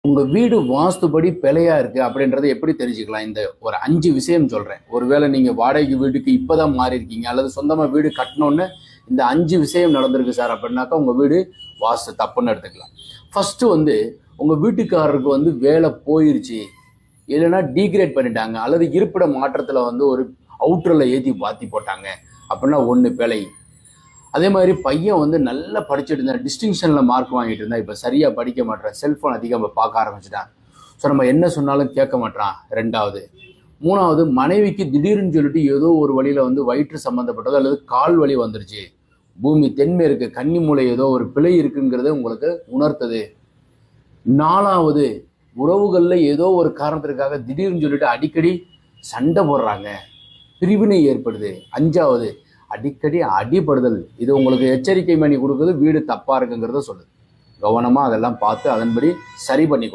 உங்க வீடு வாஸ்துபடி பிழையா இருக்கு அப்படின்றத எப்படி தெரிஞ்சுக்கலாம்? இந்த ஒரு 5 விஷயம் சொல்றேன். ஒருவேளை நீங்க வாடகை வீட்டுக்கு இப்பதான் மாறி இருக்கீங்க அல்லது சொந்தமா வீடு கட்டணும்னு இந்த 5 விஷயம் நடந்திருக்கு சார் அப்படின்னாக்கா உங்க வீடு வாஸ்து தப்புன்னு எடுத்துக்கலாம். ஃபர்ஸ்ட் உங்க வீட்டுக்காரருக்கு வேலை போயிருச்சு, இல்லைன்னா டீக்ரேட் பண்ணிட்டாங்க அல்லது இருப்பிட மாற்றத்துல ஒரு அவுட்டர்ல ஏற்றி மாற்றி போட்டாங்க அப்படின்னா ஒன்று பிழை. அதே மாதிரி பையன் நல்லா படிச்சுட்டு இருந்தா, டிஸ்டிங்ஷனில் மார்க் வாங்கிட்டு இருந்தா, இப்போ சரியாக படிக்க மாட்டான், செல்ஃபோன் அதிகம் பார்க்க ஆரம்பிச்சிட்டான். ஸோ நம்ம என்ன சொன்னாலும் கேட்க மாட்டான். 2வது. 3வது, மனைவிக்கு திடீர்னு சொல்லிட்டு ஏதோ ஒரு வழியில் வயிற்று சம்மந்தப்பட்டது அல்லது கால் வலி வந்துருச்சு. பூமி தென்மேற்கு கன்னி மூலை ஏதோ ஒரு பிழை இருக்குங்கிறத உங்களுக்கு உணர்த்தது. 4வது, உறவுகளில் ஏதோ ஒரு காரணத்திற்காக திடீர்னு சொல்லிட்டு அடிக்கடி சண்டை போடுறாங்க, பிரிவினை ஏற்படுது. 5வது, அடிக்கடி அடிபடுதல். இது உங்களுக்கு எச்சரிக்கை மணி கொடுக்குது, வீடு தப்பா இருக்குங்கிறத சொல்லுது. கவனமா அதெல்லாம் பார்த்து அதன்படி சரி பண்ணிக்கோ.